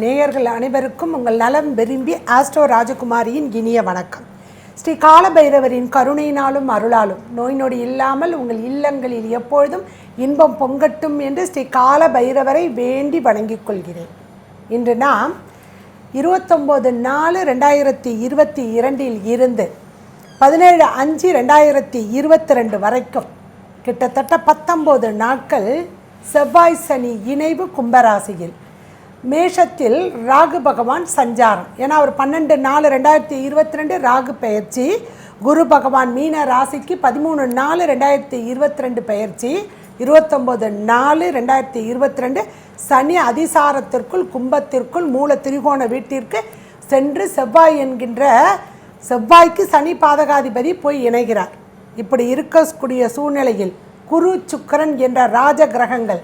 நேயர்கள் அனைவருக்கும் உங்கள் நலம் விரும்பி ஆஸ்ட்ரோ ராஜகுமாரியின் இனிய வணக்கம். ஸ்ரீ காலபைரவரின் கருணையினாலும் அருளாலும் நோய் நொடி இல்லாமல் உங்கள் இல்லங்களில் எப்பொழுதும் இன்பம் பொங்கட்டும் என்று ஸ்ரீ காலபைரவரை வேண்டி வணங்கிக் கொள்கிறேன். இன்று நாம் 29/4/2022 இருந்து 17/5/2022 வரைக்கும் கிட்டத்தட்ட 19 நாட்கள் செவ்வாய் சனி இணைவு கும்பராசியில், மேஷத்தில் ராகு பகவான் சஞ்சாரம். ஏன்னா அவர் 12/4/2022 ராகு பெயர்ச்சி, குரு பகவான் மீன ராசிக்கு 13/4/2022 பெயர்ச்சி, 29/4/2022 சனி அதிசாரத்திற்குள் கும்பத்திற்குள் மூல திரிகோண வீட்டிற்கு சென்று செவ்வாய் என்கின்ற செவ்வாய்க்கு சனி பாதகாதிபதி போய் இணைகிறார். இப்படி இருக்கக்கூடிய சூழ்நிலையில் குரு சுக்கிரன் என்ற ராஜ கிரகங்கள்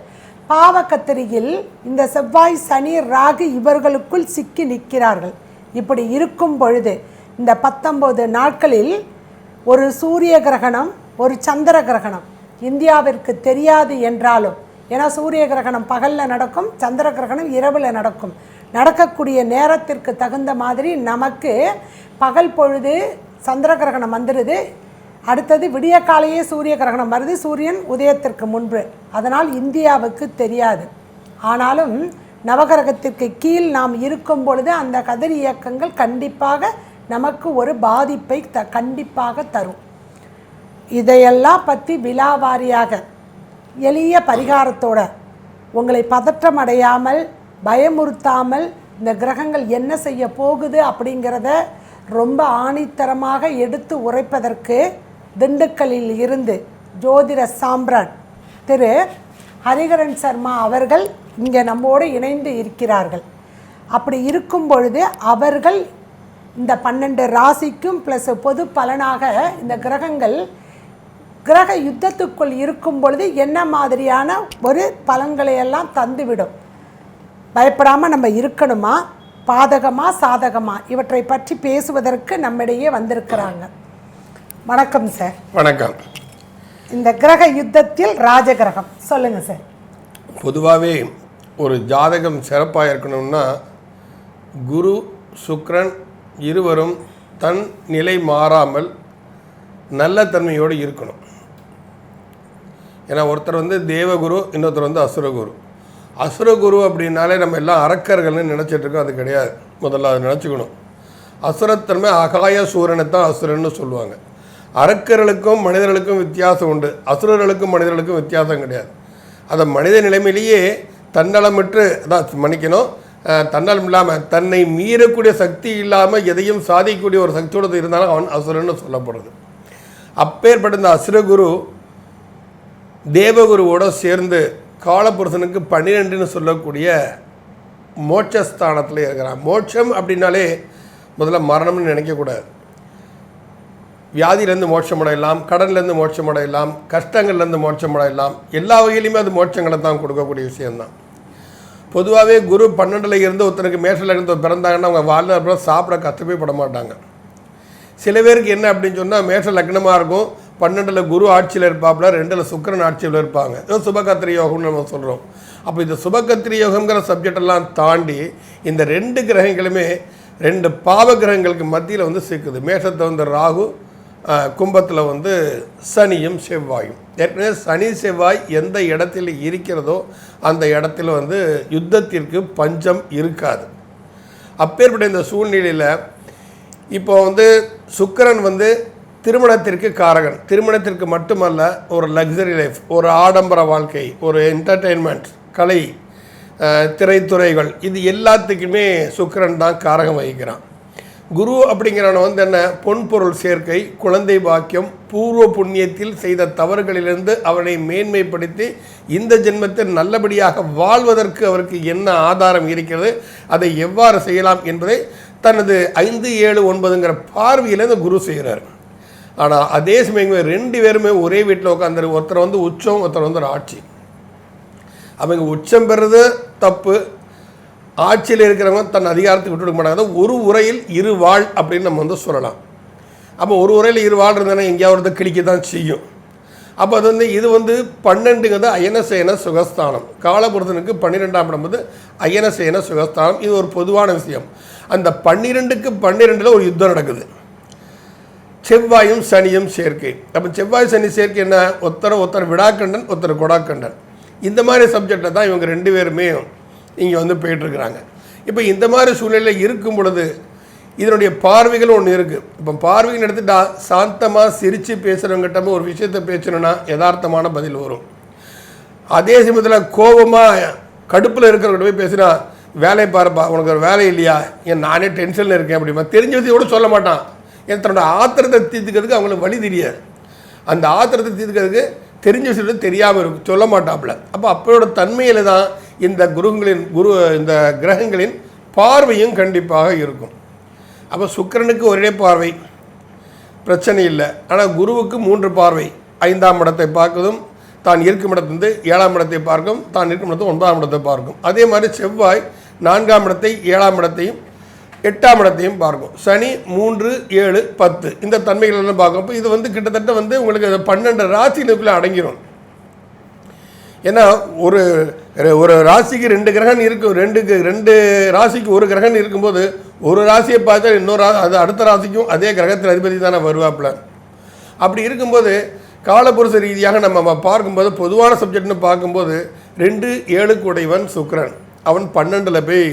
பாவக்கத்திரியில் இந்த செவ்வாய் சனி ராகு இவர்களுக்குள் சிக்கி நிற்கிறார்கள். இப்படி இருக்கும் பொழுது இந்த 19 நாட்களில் ஒரு சூரிய கிரகணம், ஒரு சந்திர கிரகணம் இந்தியாவிற்கு தெரியாது என்றாலும், ஏன்னா சூரிய கிரகணம் பகலில் நடக்கும், சந்திர கிரகணம் இரவில் நடக்கும். நடக்கக்கூடிய நேரத்திற்கு தகுந்த மாதிரி நமக்கு பகல் பொழுது சந்திர கிரகணம் வந்துடுது, அடுத்தது விடிய காலையே சூரிய கிரகணம் வருது, சூரியன் உதயத்திற்கு முன்பு. அதனால் இந்தியாவுக்கு தெரியாது. ஆனாலும் நவகிரகத்திற்கு கீழ் நாம் இருக்கும் பொழுது அந்த கதிர் இயக்கங்கள் கண்டிப்பாக நமக்கு ஒரு பாதிப்பை கண்டிப்பாக தரும். இதையெல்லாம் பற்றி விலாவாரியாக எளிய பரிகாரத்தோடு உங்களை பதற்றம் அடையாமல் பயமுறுத்தாமல் இந்த கிரகங்கள் என்ன செய்ய போகுது அப்படிங்கிறத ரொம்ப ஆணித்தரமாக எடுத்து உரைப்பதற்கு திண்டுக்கல்லில் இருந்து ஜோதிட சாம்ராட் திரு ஹரிஹரன் சர்மா அவர்கள் இங்கே நம்மோடு இணைந்து இருக்கிறார்கள். அப்படி இருக்கும் பொழுது அவர்கள் இந்த 12 ராசிக்கும் ப்ளஸ் பொது பலனாக இந்த கிரகங்கள் கிரக யுத்தத்துக்குள் இருக்கும் பொழுது என்ன மாதிரியான ஒரு பலன்களை எல்லாம் தந்துவிடும், பயப்படாமல் நம்ம இருக்கணுமா, பாதகமா சாதகமா, இவற்றை பற்றி பேசுவதற்கு நம்மிடையே வந்திருக்கிறாங்க. வணக்கம் சார். வணக்கம். இந்த கிரக யுத்தத்தில் ராஜகிரகம் சொல்லுங்கள் சார். பொதுவாகவே ஒரு ஜாதகம் சிறப்பாக இருக்கணும்னா குரு சுக்கிரன் இருவரும் தன் நிலை மாறாமல் நல்ல தன்மையோடு இருக்கணும். ஏன்னா ஒருத்தர் தேவகுரு, இன்னொருத்தர் அசுரகுரு. அசுரகுரு அப்படின்னாலே நம்ம எல்லாம் அரக்கர்கள்னு நினச்சிட்ருக்கோம். அது கிடையாது. முதல்ல அதை நினச்சிக்கணும். அசுரத்தன்மை அகாய சூரனை தான் அசுரன்னு சொல்லுவாங்க. அரக்கர்களுக்கும் மனிதர்களுக்கும் வித்தியாசம் உண்டு, அசுரர்களுக்கும் மனிதர்களுக்கும் வித்தியாசம் கிடையாது. அதை மனித நிலைமையிலேயே தன்னலமற்று அதான் மன்னிக்கணும், தன்னலம் இல்லாமல் தன்னை மீறக்கூடிய சக்தி இல்லாமல் எதையும் சாதிக்கக்கூடிய ஒரு சக்தியோடு இருந்தாலும் அவன் அசுரன்னு சொல்லப்படுறது. அப்பேற்பட்ட இந்த அசுரகுரு தேவகுருவோடு சேர்ந்து காலபுருஷனுக்கு 12ன்னு சொல்லக்கூடிய மோட்சஸ்தானத்தில் இருக்கிறான். மோட்சம் அப்படின்னாலே முதல்ல மரணம்னு நினைக்கக்கூடாது. வியாதியிலேருந்து மோட்சம் அடையலாம், கடன்லேருந்து மோட்சம் அடையலாம், கஷ்டங்கள்லேருந்து மோட்சம் அடையலாம். எல்லா வகையிலையுமே அது மோட்சங்களை தான் கொடுக்கக்கூடிய விஷயந்தான். பொதுவாகவே குரு 12ல் இருந்து ஒருத்தனுக்கு மேஷத்தில் இருந்து பிறந்தாங்கன்னா அவங்க வாழ்நாள் சாப்பிட கஷ்டமே பட மாட்டாங்க. சில பேருக்கு என்ன அப்படின்னு சொன்னால் மேஷ லக்னமாக இருக்கும், 12ல் குரு ஆட்சியில் இருப்பாப்புல, 2ல் சுக்கிரன் ஆட்சியில் இருப்பாங்க. இது சுபகத்திரி யோகம்னு நம்ம சொல்கிறோம். அப்போ இந்த சுபகத்திரி யோகங்கிற சப்ஜெக்டெல்லாம் தாண்டி இந்த 2 கிரகங்களுமே 2 பாவ கிரகங்களுக்கு மத்தியில் சிக்குது. மேஷத்தை ராகு, கும்பத்தில் சனியும் செவ்வாயும். ஏற்கனவே சனி செவ்வாய் எந்த இடத்தில் இருக்கிறதோ அந்த இடத்துல யுத்தத்திற்கு பஞ்சம் இருக்காது. அப்பேற்பட்ட இந்த சூழ்நிலையில் இப்போ சுக்கிரன் திருமணத்திற்கு காரகன். திருமணத்திற்கு மட்டுமல்ல, ஒரு லக்ஸரி லைஃப், ஒரு ஆடம்பர வாழ்க்கை, ஒரு என்டர்டெயின்மெண்ட், கலை, திரைத்துறைகள், இது எல்லாத்துக்குமே சுக்கிரன் தான் காரகம் வகிக்கிறான். குரு அப்படிங்கிறவன் என்ன, பொன்பொருள் சேர்க்கை, குழந்தை பாக்கியம், பூர்வ புண்ணியத்தில் செய்த தவறுகளிலிருந்து அவனை மேன்மைப்படுத்தி இந்த ஜென்மத்தில் நல்லபடியாக வாழ்வதற்கு அவருக்கு என்ன ஆதாரம் இருக்கிறது, அதை எவ்வாறு செய்யலாம் என்பதை தனது 5, 7, 9ங்கிற பார்வையில் இந்த குரு செய்கிறார். ஆனால் அதே சமயம் 2 பேருமே ஒரே வீட்டில் உட்காந்துரு, ஒருத்தர் உச்சம், ஒருத்தர் ஆட்சி. அவங்க உச்சம் பெறுறது தப்பு, ஆட்சியில் இருக்கிறவங்க தன் அதிகாரத்தை விட்டு கொடுக்க மாட்டாங்க. ஒரு உரையில் 2 வாழ் அப்படின்னு நம்ம சொல்லலாம். அப்போ ஒரு உரையில் 2 வாழ் இருந்தேன்னா எங்கேயாவது கிழிக்க தான் செய்யும். அப்போ அது வந்து இது வந்து 12ங்கிறது அயனசேன சுகஸ்தானம். காலபுருஷனுக்கு 12ஆம் இடம் வந்து அயனசேன சுகஸ்தானம். இது ஒரு பொதுவான விஷயம். அந்த 12க்கு 12ல் ஒரு யுத்தம் நடக்குது. செவ்வாயும் சனியும் சேர்க்கை. அப்போ செவ்வாய் சனி சேர்க்கை என்ன? ஒருத்தர் விடாக்கண்டன், ஒருத்தர் கொடாக்கண்டன். இந்த மாதிரி சப்ஜெக்டை தான் இவங்க 2 பேருமே இங்கே வந்து போயிட்டுருக்குறாங்க. இப்போ இந்த மாதிரி சூழ்நிலையில் இருக்கும் பொழுது இதனுடைய பார்வைகள் ஒன்று இருக்குது. இப்போ பார்வைகள் எடுத்துட்டா சாந்தமாக சிரித்து பேசுகிறவங்கிட்ட ஒரு விஷயத்தை பேசணுன்னா யதார்த்தமான பதில் வரும். அதே சமயத்தில் கோபமாக கடுப்பில் இருக்கிறவங்க போய் பேசுனா வேலையை பாருப்பா, உனக்கு ஒரு வேலை இல்லையா, ஏன் நானே டென்ஷனில் இருக்கேன் அப்படிமா தெரிஞ்ச விஷயம் கூட சொல்ல மாட்டான். ஏன் தன்னோட ஆத்திரத்தை தீர்த்துக்கிறதுக்கு அவங்களுக்கு வழி தெரியாது. அந்த ஆத்திரத்தை தீர்த்துக்கிறதுக்கு தெரிஞ்ச விஷயத்தை தெரியாமல் இருக்கும், சொல்ல மாட்டாப்புல. அப்போ அப்போட தன்மையில் தான் இந்த இந்த கிரகங்களின் பார்வையும் கண்டிப்பாக இருக்கும். அப்போ சுக்கிரனுக்கு ஒரே பார்வை பிரச்சனை இல்லை. ஆனால் குருவுக்கு 3 பார்வை. 5ஆம் இடத்தை பார்க்கதும், தான் இருக்கும் இடத்திலிருந்து 7ஆம் இடத்தை பார்க்கும், தான் இருக்கும் இடத்தை 9ஆம் இடத்தை பார்க்கும். அதே மாதிரி செவ்வாய் 4ஆம் இடத்தை 7ஆம் இடத்தையும் 8ஆம் இடத்தையும் பார்க்கும். சனி 3, 7, 10 இந்த தன்மைகள் எல்லாம் பார்க்கும். இப்போ இது வந்து கிட்டத்தட்ட வந்து உங்களுக்கு 12 ராசிகளுக்குள்ளே அடங்கிடும். ஏன்னா ஒரு ராசிக்கு 2 கிரகன் இருக்கும். 2 ராசிக்கு ஒரு கிரகன் இருக்கும்போது ஒரு ராசியை பார்த்தா இன்னொரு அது அடுத்த ராசிக்கும் அதே கிரகத்தில் அதிபதி தானே வருவாப்புல. அப்படி இருக்கும்போது காலபுருஷ ரீதியாக நம்ம பார்க்கும்போது பொதுவான சப்ஜெக்ட்னு பார்க்கும்போது 2, 7 உடையவன் சுக்கிரன், அவன் 12ல் போய்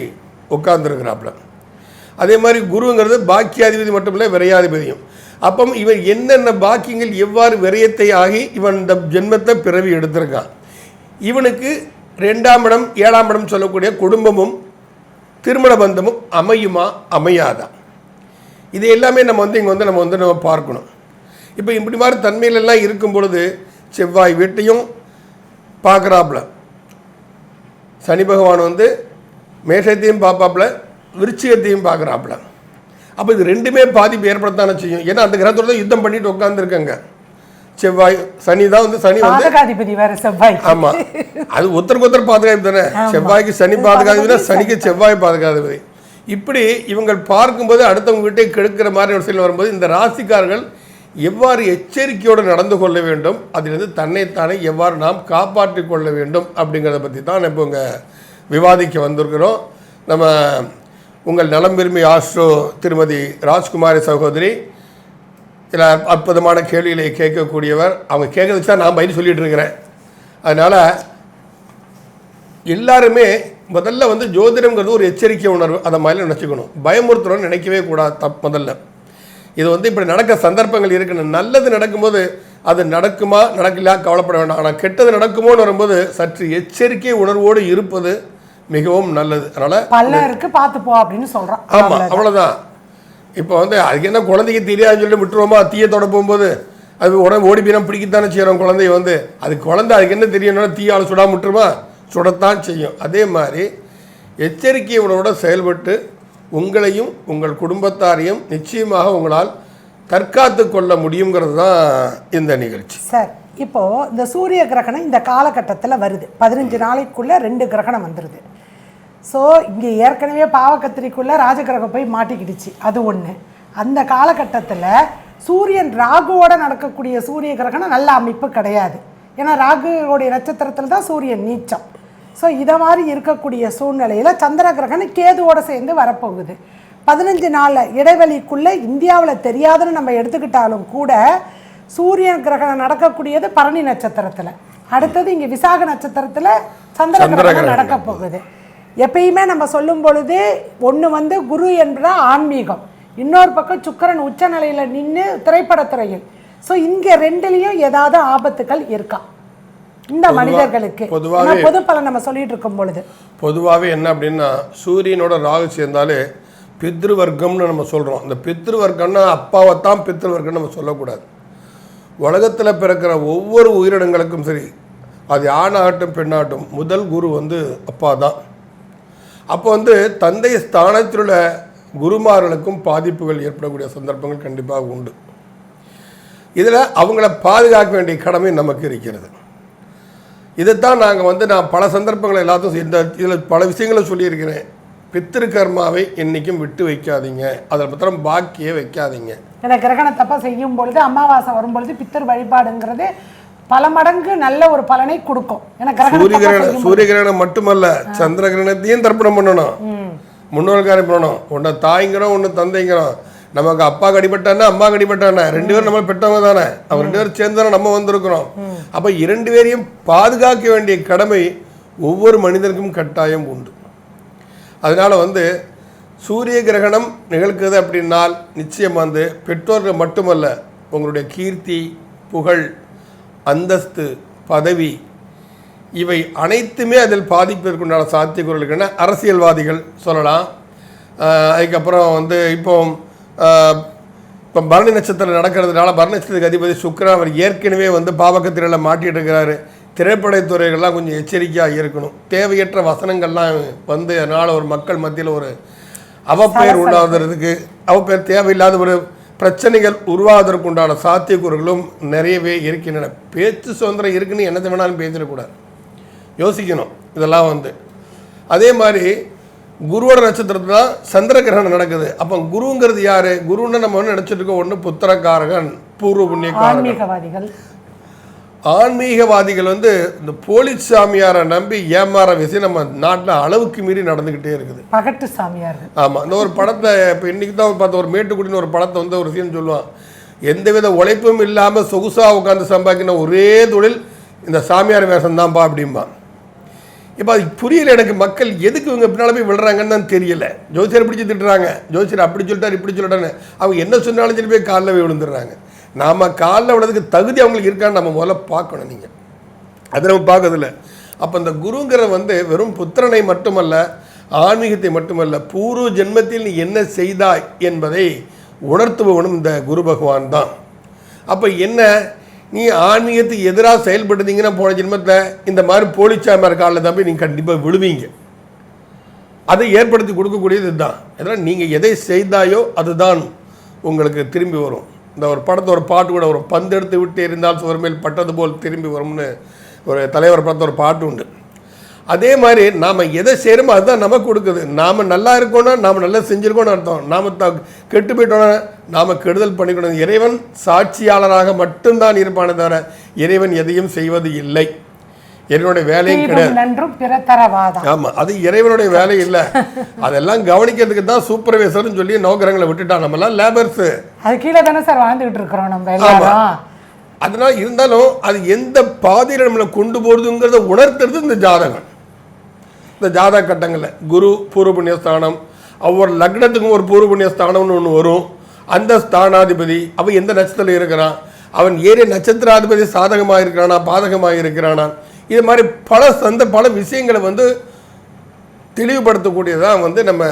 உட்கார்ந்துருக்கிறாப்புல. அதே மாதிரி குருங்கிறது பாக்கியாதிபதி மட்டுமில்லை, விரையாதிபதியும். அப்போ இவன் என்னென்ன பாக்கியங்கள் எவ்வாறு விரயத்தை ஆகி இவன் இந்த ஜென்மத்தை பிறவி எடுத்திருக்கான். இவனுக்கு 2ஆம் இடம் 7ஆம் இடம் சொல்லக்கூடிய குடும்பமும் திருமண பந்தமும் அமையுமா அமையாதா, இது எல்லாமே நம்ம வந்து இங்கே வந்து நம்ம பார்க்கணும். இப்போ இப்படி மாதிரி தன்மையிலெல்லாம் இருக்கும் பொழுது செவ்வாய் வீட்டையும் பார்க்குறாப்புல, சனி பகவான் வந்து மேஷத்தையும் பார்ப்பாப்புல, விருச்சிகத்தையும் பார்க்குறாப்புல. அப்போ இது 2மே பாதிப்பு ஏற்படுத்தானே செய்யும். ஏன்னா அந்த கிரகத்தோட தான் யுத்தம் பண்ணிட்டு உட்காந்துருக்காங்க. செவ்வாய் சனி தான் வந்து சனி வந்து செவ்வாய். ஆமாம், அது ஒருத்தருக்கு பாதுகாப்பு தானே. செவ்வாய்க்கு சனி பாதுகாப்பு, சனிக்கு செவ்வாய் பாதுகாப்பு. இப்படி இவங்க பார்க்கும்போது அடுத்தவங்க வீட்டை கெடுக்கிற மாதிரி ஒரு செயல் வரும்போது இந்த ராசிக்காரர்கள் எவ்வாறு எச்சரிக்கையோடு நடந்து கொள்ள வேண்டும், அதிலிருந்து தன்னைத்தானே எவ்வாறு நாம் காப்பாற்றி கொள்ள வேண்டும் அப்படிங்கிறத பற்றி தான் இப்போ இங்கே விவாதிக்க வந்திருக்கிறோம். நம்ம உங்கள் நலம் விரும்பி ஆஸ்ட்ரோ திருமதி ராஜ்குமாரி சகோதரி சில அற்புதமான கேள்விகளை கேட்கக்கூடியவர். அவங்க கேட்க வச்சா நான் பதில் சொல்லிகிட்டு இருக்கிறேன். அதனால் எல்லாருமே முதல்ல வந்து ஜோதிடம்ங்கிறது ஒரு எச்சரிக்கை உணர்வு, அதை மாதிரி நினச்சிக்கணும். பயமுறுத்துறோன்னு நினைக்கவே கூடாது. முதல்ல இது வந்து இப்படி நடக்க சந்தர்ப்பங்கள் இருக்குன்னு, நல்லது நடக்கும்போது அது நடக்குமா நடக்கலையா கவலைப்பட வேண்டாம். ஆனால் கெட்டது நடக்குமோன்னு வரும்போது சற்று எச்சரிக்கை உணர்வோடு இருப்பது மிகவும் நல்லது. அதனால் பல்லருக்கு பார்த்துப்போ அப்படின்னு சொல்கிறோம். ஆமாம், அவ்வளோதான். இப்போ வந்து அதுக்கு என்ன குழந்தைக்கு தெரியாதுன்னு சொல்லிட்டு விட்டுருவோமா, தீயத்தோட போகும்போது அது உடனே ஓடி போய் பிடிக்கத்தானே செய்கிறோம் குழந்தைய வந்து. அதுக்கு என்ன தெரியணும்னா தீயால் சுடாம விட்டுருமா, சுடத்தான் செய்யும். அதே மாதிரி எச்சரிக்கை உணவோட செயல்பட்டு உங்களையும் உங்கள் குடும்பத்தாரையும் நிச்சயமாக உங்களால் தற்காத்து கொள்ள முடியுங்கிறது தான் இந்த நிகழ்ச்சி. சார், இப்போது இந்த சூரிய கிரகணம் இந்த காலகட்டத்தில் வருது. 15 நாளைக்குள்ளே 2 கிரகணம் வந்துடுது. ஸோ இங்கே ஏற்கனவே பாவக்கத்திரிக்குள்ளே ராஜகிரகம் போய் மாட்டிக்கிடுச்சு, அது ஒன்று. அந்த காலகட்டத்தில் சூரியன் ராகுவோடு நடக்கக்கூடிய சூரிய கிரகணம் நல்ல அமைப்பு கிடையாது. ஏன்னா ராகுவோடைய நட்சத்திரத்தில் தான் சூரியன் நீச்சம். ஸோ இதை மாதிரி இருக்கக்கூடிய சூழ்நிலையில் சந்திர கிரகணம் கேதுவோடு சேர்ந்து வரப்போகுது. 15 நாள் இடைவெளிக்குள்ளே இந்தியாவில் தெரியாதுன்னு நம்ம எடுத்துக்கிட்டாலும் கூட சூரியன் கிரகணம் நடக்கக்கூடியது பரணி நட்சத்திரத்தில், அடுத்தது இங்கே விசாக நட்சத்திரத்தில் சந்திர கிரகணம் நடக்க போகுது. எப்பயுமே நம்ம சொல்லும் பொழுது ஒன்று வந்து குரு என்ற ஆன்மீகம், இன்னொரு பக்கம் சுக்கிரன் உச்சநிலையில் நின்று திரைப்படத்துறையில். ஸோ இங்கே 2லேயும் ஏதாவது ஆபத்துக்கள் இருக்கா இந்த மனிதர்களுக்கு? பொது பலன் நம்ம சொல்லிட்டு இருக்கும் பொழுது பொதுவாகவே என்ன அப்படின்னா, சூரியனோட ராகு சேர்ந்தாலே பித்ருவர்க்கம்னு நம்ம சொல்கிறோம். இந்த பித்ருவர்க்கம்னா அப்பாவைத்தான் பித்ருவர்க்கம்னு நம்ம சொல்லக்கூடாது. உலகத்தில் பிறக்கிற ஒவ்வொரு உயிரினங்களுக்கும் சரி, அது ஆணாகட்டும் பெண்ணாகட்டும், முதல் குரு வந்து அப்பா தான். அப்போ வந்து தந்தை ஸ்தானத்தில் உள்ள குருமார்களுக்கும் பாதிப்புகள் ஏற்படக்கூடிய சந்தர்ப்பங்கள் கண்டிப்பாக உண்டு. இதில் அவங்கள பாதுகாக்க வேண்டிய கடமை நமக்கு இருக்கிறது. இதைத்தான் நாங்கள் வந்து நான் பல சந்தர்ப்பங்களை எல்லாத்தையும் இதில் பல விஷயங்களை சொல்லியிருக்கிறேன். பித்திரு கர்மாவை என்றைக்கும் விட்டு வைக்காதீங்க, அதில் பத்திரம் பாக்கியே வைக்காதீங்க. ஏன்னா கிரகணத்தப்ப செய்யும் பொழுது, அமாவாசை வரும்பொழுது பித்தர் வழிபாடுங்கிறது பல மடங்கு நல்ல ஒரு பலனை கொடுக்கும். சூரிய கிரகணம் மட்டுமல்ல, சந்திர கிரகணத்தையும் தர்ப்பணம் பண்ணணும், முன்னோர்காரம் பண்ணணும். ஒன்று தாய்ங்கிறோம், ஒன்று தந்தைங்கிறோம். நமக்கு அப்பா கடிப்பட்டானா அம்மா கடிப்பட்டானா, 2 பேரும் நம்ம பெற்றவங்க தானே, அவங்க 2 பேரும் சேர்ந்து தானே நம்ம வந்திருக்கிறோம். அப்போ 2 பேரையும் பாதுகாக்க வேண்டிய கடமை ஒவ்வொரு மனிதனுக்கும் கட்டாயம் உண்டு. அதனால சூரிய கிரகணம் நிகழ்க்குது அப்படின்னால் நிச்சயம் பெற்றோர்கள் மட்டுமல்ல, உங்களுடைய கீர்த்தி, புகழ், அந்தஸ்து, பதவி இவை அனைத்துமே அதில் பாதிப்பிற்குண்டான சாத்தியக்கூறுகள். அரசியல்வாதிகள் சொல்லலாம். அதுக்கப்புறம் இப்போ பரணி நட்சத்திரம் நடக்கிறதுனால பரணி நட்சத்திரத்துக்கு அதிபதி சுக்கிரன், அவர் ஏற்கனவே பாவகத்திரையில் மாட்டிகிட்டு இருக்கிறாரு. திரைப்படத்துறைகள்லாம் கொஞ்சம் எச்சரிக்கையாக இருக்கணும். தேவையற்ற வசனங்கள்லாம் அதனால் ஒரு மக்கள் மத்தியில் ஒரு அவப்பெயர் உண்டாவதற்கு, அவப்பெயர் தேவையில்லாத ஒரு பிரச்சனைகள் உருவாவதற்குண்டான சாத்தியக்கூறுகளும் நிறையவே இருக்கின்றன. பேச்சு சுதந்திரம் இருக்குன்னு என்னத்தை வேணாலும் பேசிடக்கூடாது, யோசிக்கணும் இதெல்லாம். அதே மாதிரி குருவோட நட்சத்திரத்தில் தான் சந்திர கிரகணம் நடக்குது. அப்போ குருங்கிறது யாரு? குருன்னு நம்ம நினைச்சிட்டு இருக்கோம், ஒன்று புத்திரக்காரகன், பூர்வ புண்ணியக்காரகன். ஆன்மீகவாதிகள் இந்த போலீஸ் சாமியாரை நம்பி ஏமாற விஷயம் நம்ம நாட்டில் அளவுக்கு மீறி நடந்துக்கிட்டே இருக்குது. பகட்டு சாமியார். ஆமாம், இந்த ஒரு படத்தை இப்போ இன்றைக்கி தான் பார்த்த ஒரு மேட்டுக்குடின்னு ஒரு படத்தை ஒரு விஷயம் சொல்லுவான். எந்தவித உழைப்பும் இல்லாமல் சொகுசாக உட்காந்து சம்பாதிக்கிற ஒரே தொழில் இந்த சாமியார் வேஷம் தான்ப்பா அப்படிம்பா. இப்போ அது புரியல எனக்கு. மக்கள் எதுக்கு இவங்க பின்னால் போய் விழுறாங்கன்னு தான் தெரியல. ஜோசியரை பிடிச்சி திட்டுறாங்க, ஜோசியர் அப்படி சொல்லிட்டார் இப்படி சொல்லிட்டான்னு. அவங்க என்ன சொன்னாலும் சரி போய் காலில் போய் விழுந்துடுறாங்க. நாம் காலில் விழுறதுக்கு தகுதி அவங்களுக்கு இருக்கான்னு நம்ம முதல்ல பார்க்கணும். நீங்கள் அதை நம்ம பார்க்கறதில்ல. அப்போ இந்த குருங்கிற வெறும் புத்திரனை மட்டுமல்ல, ஆன்மீகத்தை மட்டுமல்ல, பூர்வ ஜென்மத்தில் நீ என்ன செய்தாய் என்பதை உணர்த்துபவனும் இந்த குரு பகவான் தான். அப்போ என்ன, நீ ஆன்மீகத்துக்கு எதிராக செயல்படுத்தீங்கன்னா போன ஜென்மத்தில் இந்த மாதிரி போலிச்சாமியார் காலில் தான் போய் நீங்கள் கண்டிப்பாக விழுவீங்க. அதை ஏற்படுத்தி கொடுக்கக்கூடியது இதுதான். அதனால் நீங்கள் எதை செய்தாயோ அதுதான் உங்களுக்கு திரும்பி வரும். இந்த ஒரு படத்தை ஒரு பாட்டு கூட, ஒரு பந்து எடுத்து விட்டு எறிந்தால் சுவர் மேல் பட்டது போல் திரும்பி வரும்னு ஒரு தலைவர் படத்தை ஒரு பாட்டு உண்டு. அதே மாதிரி நாம் எதை செய்கிறோமோ அதுதான் நமக்கு கொடுக்குது. நாம் நல்லா இருக்கோன்னா நாம் நல்லா செஞ்சுருக்கோன்னு அர்த்தம். நாம் கெட்டு போயிட்டோன்னா நாம் கெடுதல் பண்ணிக்கணும். இறைவன் சாட்சியாளராக மட்டும்தான் இருப்பானே தவிர இறைவன் எதையும் செய்வது இல்லை. இறைவனுடைய வேலையும் கிடையாது. ஆமா, அது இறைவனுடைய வேலை இல்லை. அதெல்லாம் கவனிக்கிறதுக்கு தான் சூப்பர்வைசர்னு சொல்லி நோக்கரங்களை விட்டுட்டா. நம்ம எல்லாம் லேபர்ஸ், அது கீழே தானே சார் வாழ்ந்துகிட்டு இருக்கிறோம் நம்ம. அதனால இருந்தாலும் அது எந்த பாதையில் நம்மளை கொண்டு போறதுங்கிறத உணர்த்துறது இந்த ஜாதகம். இந்த ஜாதக கட்டங்களில் குரு பூர்வ புண்ணியஸ்தானம், ஒவ்வொரு லக்னத்துக்கும் ஒரு பூர்வ புண்ணியஸ்தானம்னு ஒன்று வரும். அந்த ஸ்தானாதிபதி அவன் எந்த நட்சத்திரத்தில் இருக்கிறான், அவன் ஏறிய நட்சத்திராதிபதி சாதகமாக இருக்கிறானா பாதகமாக இருக்கிறானா, இது மாதிரி பல விஷயங்களை தெளிவுபடுத்தக்கூடியதான் நம்ம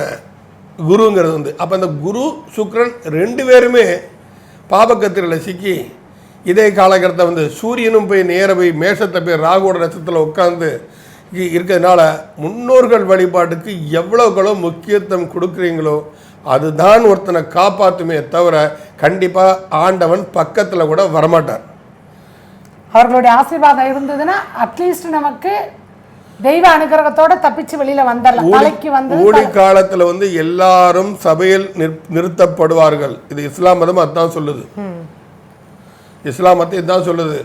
குருங்கிறது. அப்போ அந்த குரு சுக்கிரன் 2 பேருமே பாபக்கத்திரில் சிக்கி இதே காலகட்டத்தை சூரியனும் போய் நேர போய் மேஷத்தை போய் ராகுவோட நட்சத்திரத்தில் உட்காந்து இருக்கிறதுனால முன்னோர்கள் வழிபாட்டுக்கு எவ்வளோக்களோ முக்கியத்துவம் கொடுக்குறீங்களோ அதுதான் ஒருத்தனை காப்பாற்றுமே தவிர கண்டிப்பாக ஆண்டவன் பக்கத்தில் கூட வரமாட்டார். அவர்களுடைய ஆசீர்வாதம் இருந்ததுன்னா அட்லீஸ்ட் நமக்கு தெய்வ அனுகிரகத்தோட தப்பிச்சு வெளியில வந்துடலாம். தலைக்கு ஊழி காலத்துல எல்லாரும் சபையில் நிறுத்தப்படுவார்கள். இது இஸ்லாம் மதம் அதான் சொல்லுது. இஸ்லாம் மதம் இதுதான் சொல்லுது.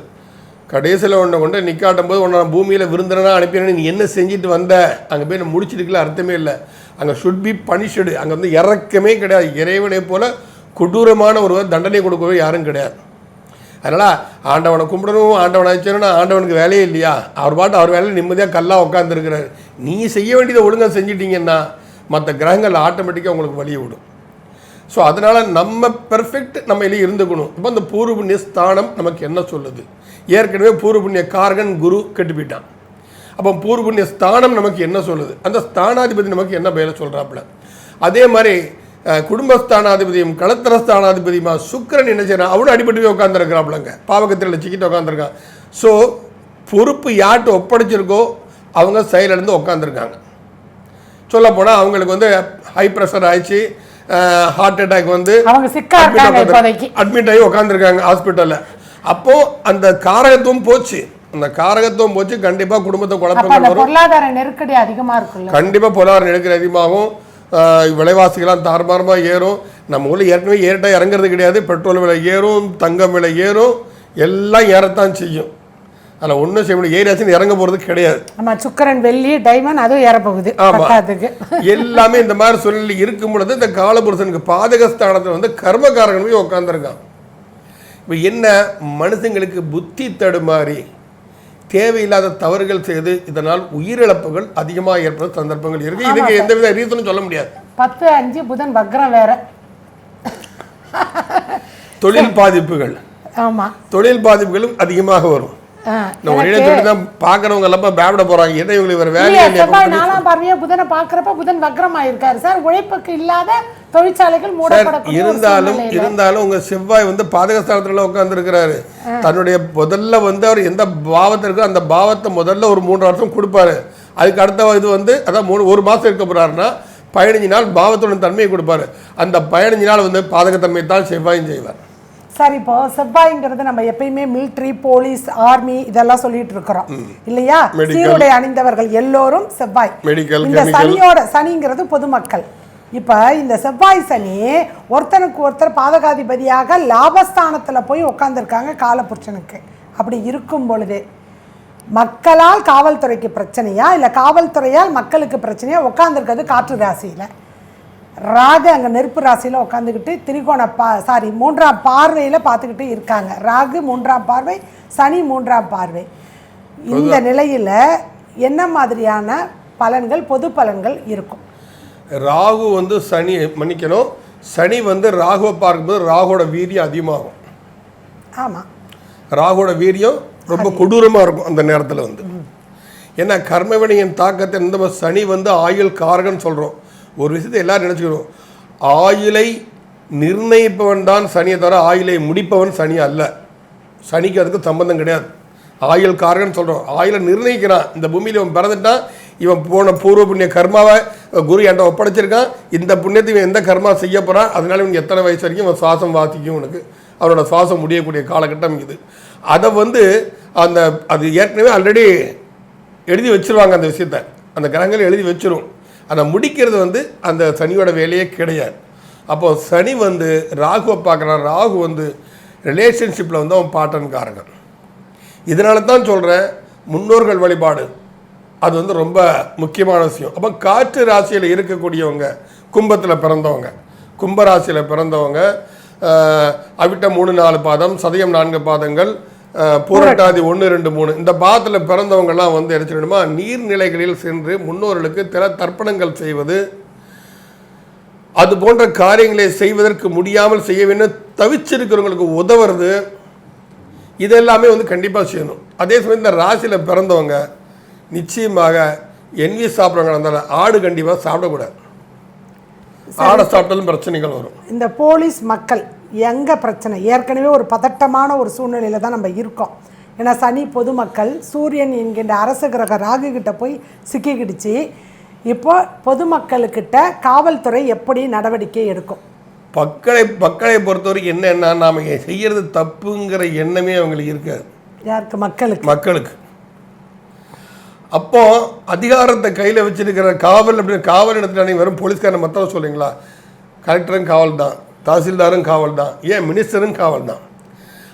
கடைசியில் ஒன்றை கொண்டு நிக்காட்டும் போது உன்னை பூமியில் விருந்தினா அனுப்பினு நீ என்ன செஞ்சுட்டு வந்த அங்கே போய் நான் முடிச்சிருக்கல அர்த்தமே இல்லை. அங்கே ஷுட் பி பனிஷ்டு. அங்கே இறக்கமே கிடையாது. இறைவனை போல கொடூரமான ஒருவர் தண்டனை கொடுக்கவே யாரும் கிடையாது. அதனால் ஆண்டவனை கும்பிடணும், ஆண்டவனை வச்சோன்னா ஆண்டவனுக்கு வேலையே இல்லையா? அவர் பாட்டு அவர் வேலையில் நிம்மதியாக கல்லாக உட்காந்துருக்கிறார். நீ செய்ய வேண்டியதை ஒழுங்காக செஞ்சிட்டிங்கன்னா மற்ற கிரகங்கள் ஆட்டோமேட்டிக்காக உங்களுக்கு வழியை விடும். ஸோ அதனால் நம்ம பெர்ஃபெக்ட் நம்ம இதில் இருந்துக்கணும். இப்போ இந்த பூர்வ புண்ணிய ஸ்தானம் நமக்கு என்ன சொல்லுது? ஏற்கனவே பூர்வ புண்ணிய காரகன் குரு கெட்டு போயிட்டான். அப்போ பூர்வ புண்ணிய ஸ்தானம் நமக்கு என்ன சொல்லுது? அந்த ஸ்தானாதிபதி நமக்கு என்ன வேலை சொல்கிறாப்புல? அதே மாதிரி குடும்பஸ்தானாதிபதியும் களத்திரஸ்தானாதிபதியுமா சுக்கிரன் என்ன செய்யறான்? அவனும் அடிபட்டு போய் உட்காந்துருக்கிறாப்புலங்க, பாவகத்தில் சிக்கிட்டு உட்காந்துருக்கான். ஸோ பொறுப்பு யார்கிட்ட ஒப்படைச்சிருக்கோ அவங்க சைட்லேருந்து உட்காந்துருக்காங்க. சொல்லப்போனால் அவங்களுக்கு ஹை ப்ரெஷர் ஆயிடுச்சு, ஹார்ட் அட்டாக் அட்மிட் ஆகி உட்காந்துருக்காங்க ஹாஸ்பிட்டலில். அப்போது அந்த காரகத்துவம் போச்சு. அந்த காரகத்துவம் போச்சு. கண்டிப்பாக குடும்பத்தை குழப்பங்கள் வரும். பொருளாதார நெருக்கடி அதிகமாக இருக்கும். கண்டிப்பாக பொருளாதார நெருக்கடி அதிகமாகும். விலைவாசிகள்லாம் தாறுமாறமாக ஏறும். நம்ம ஊரில் ஏற்கனவே ஏறிட்டா இறங்குறது கிடையாது. பெட்ரோல் விலை ஏறும், தங்கம் விலை ஏறும், எல்லாம் ஏறத்தான் செய்யும். அதில் ஒன்றும் செய்ய முடியும். ஏரியாச்சுன்னு இறங்க போகிறது கிடையாது. ஆமாம், சுக்கரன் வெள்ளி டைமண்ட் அதுவும் ஏறப்போகுது. ஆமாம், எல்லாமே இந்த மாதிரி சூழ்நிலை இருக்கும் பொழுது இந்த காலபுருஷனுக்கு பாதகஸ்தானத்தில் வந்து கர்மகாரகன் போய் உட்காந்துருக்கான். இப்போ என்ன மனுஷங்களுக்கு புத்தி தடுமாறி தேவையில்லாத தவறுகள் செய்து இதனால் உயிரிழப்புகள் அதிகமாக ஏற்பட சந்தர்ப்பங்கள் இருக்கு. இதுக்கு எந்தவித ரீசனும் சொல்ல முடியாது. 10-5 புதன் வக்ரம் வேற. தொழில் பாதிப்புகள், ஆமாம், தொழில் பாதிப்புகளும் அதிகமாக வரும். ஒரே தொழில் தான் பார்க்குறவங்க எல்லாம் பயப்பட போறாங்க. என்ன இவங்களுக்கு வேற வேலையை 4ஆம் பார்வையா புதனை பார்க்குறப்ப புதன் வக்ரம் ஆயிருக்காரு சார். உழைப்புக்கு இல்லாத தொழிற்சாலைகள் மூடப்படக்கூடிய இருந்தாலும் உங்க செவ்வாய் வந்து பாதகஸ்தானத்துல உட்கார்ந்துருக்கிறாரு. தன்னுடைய முதல்ல வந்து அவர் எந்த பாவத்திற்கு அந்த பாவத்தை முதல்ல ஒரு 3 வருஷம் கொடுப்பாரு. அதுக்கு அடுத்த இது வந்து அதான் 1 மாசம் இருக்க போறாருன்னா 15 நாள் பாவத்தோட தன்மையை கொடுப்பாரு. அந்த 15 நாள் வந்து பாதகத்தன்மை தான் செவ்வாயும் செய்வார். சார், இப்போ செவ்வாய்ங்கிறது நம்ம எப்பயுமே மிலிட்ரி, போலீஸ், ஆர்மி இதெல்லாம் சொல்லிட்டு இருக்கிறோம் இல்லையா? சீருடை அணிந்தவர்கள் எல்லோரும் செவ்வாய். இந்த சனிங்கிறது பொதுமக்கள். இப்ப இந்த செவ்வாய் சனி ஒருத்தனுக்கு ஒருத்தர் பாதகாதிபதியாக லாபஸ்தானத்துல போய் உட்காந்துருக்காங்க காலபுருஷனுக்கு. அப்படி இருக்கும் பொழுது மக்களால் காவல்துறைக்கு பிரச்சனையா இல்லை காவல்துறையால் மக்களுக்கு பிரச்சனையா? உட்காந்துருக்கிறது காற்று ராசியில, ராகு அங்கே நெருப்பு ராசியில் உட்காந்துக்கிட்டு திரிகோண 3ஆம் பார்வையில் பார்த்துக்கிட்டு இருக்காங்க. ராகு 3ஆம் பார்வை, சனி 3ஆம் பார்வை. இந்த நிலையில் என்ன மாதிரியான பலன்கள், பொது பலன்கள் இருக்கும்? ராகு வந்து சனி மன்னிக்கணும், சனி வந்து ராகுவை பார்க்கும்போது ராகுவோட வீரியம் அதிகமாகும். ஆமாம், ராகுவோட வீரியம் ரொம்ப கொடூரமாக இருக்கும் அந்த நேரத்தில் வந்து. ஏன்னா கர்மவினையின் தாக்கத்தை இந்த சனி வந்து ஆயுள் காரகன்னு சொல்கிறோம். ஒரு விஷயத்தை எல்லாரும் நினச்சிக்கணும், ஆயுளை நிர்ணயிப்பவன் தான் சனியை தவிர ஆயுளை முடிப்பவன் சனி அல்ல. சனிக்கு அதுக்கு சம்பந்தம் கிடையாது. ஆயுள் காரகன் சொல்கிறோம். ஆயுளை நிர்ணயிக்கிறான். இந்த பூமியில் இவன் பிறந்துட்டான், இவன் போன பூர்வ புண்ணிய கர்மாவை குரு என்கிட்ட ஒப்படைச்சிருக்கான், இந்த புண்ணியத்தை இவன் எந்த கர்மா செய்ய போகிறான், அதனால இவன் எத்தனை வயசு வரைக்கும் இவன் சுவாசம் வாசிக்கும், உனக்கு அவனோட சுவாசம் முடியக்கூடிய காலகட்டம் இது. அதை வந்து அது ஏற்கனவே ஆல்ரெடி எழுதி வச்சுருவாங்க. அந்த விஷயத்தை அந்த கிரகங்கள் எழுதி வச்சிரும். அதை முடிக்கிறது வந்து அந்த சனியோட வேலையே கிடையாது. அப்போது சனி வந்து ராகுவை பார்க்குறான். ராகு வந்து ரிலேஷன்ஷிப்பில் வந்து அவன் பாட்டன்காரங்க. இதனால தான் சொல்கிறேன், முன்னோர்கள் வழிபாடு அது வந்து ரொம்ப முக்கியமான விஷயம். அப்போ காற்று ராசியில் இருக்கக்கூடியவங்க, கும்பத்தில் பிறந்தவங்க, கும்பராசியில் பிறந்தவங்க, அவிட்டம் 3-4 பாதம், சதயம் 4 பாதங்கள், பூரட்டாதி 1-2-3 இந்த பாதத்தில் பிறந்தவங்கெல்லாம் வந்து எடுத்துக்கணுமா, நீர்நிலைகளில் சென்று முன்னோர்களுக்கு தர்ப்பணங்கள் செய்வது, அது போன்ற காரியங்களை செய்வதற்கு முடியாமல் செய்ய வேண்டும் தவிச்சிருக்கிறவங்களுக்கு உதவுறது, இதெல்லாமே வந்து கண்டிப்பாக செய்யணும். அதே சமயம் இந்த ராசியில் பிறந்தவங்க நிச்சயமாக என்வி சாப்பிட்றவங்க இருந்தாலும் ஆடு கண்டிப்பாக சாப்பிடக்கூடாது. ஆடை சாப்பிட்டாலும் பிரச்சனைகள் வரும். இந்த போலீஸ் மக்கள் எங்கே பிரச்சனை, ஏற்கனவே ஒரு பதட்டமான ஒரு சூழ்நிலையில் தான் நம்ம இருக்கோம். ஏன்னா சனி பொதுமக்கள், சூரியன் என்கின்ற அரச கிரக ராகு கிட்ட போய் சிக்கிக்கிடுச்சு. இப்போ பொதுமக்களுக்கிட்ட காவல்துறை எப்படி நடவடிக்கை எடுக்கும்? மக்களை பொறுத்தவரைக்கும் என்னன்னா, நாம செய்யறது தப்புங்கிற எண்ணமே அவங்களுக்கு இருக்காது. யாருக்கு? மக்களுக்கு. அப்போ அதிகாரத்தை கையில் வச்சிருக்கிற காவல் அப்படின்னு காவல் இடத்துல வெறும் போலீஸ்காரன் மொத்தம் சொல்லுங்களா, கலெக்டரும் காவல் தான், தாசில்தாரும் காவல் தான், ஏன் மினிஸ்டரும் காவல் தான்.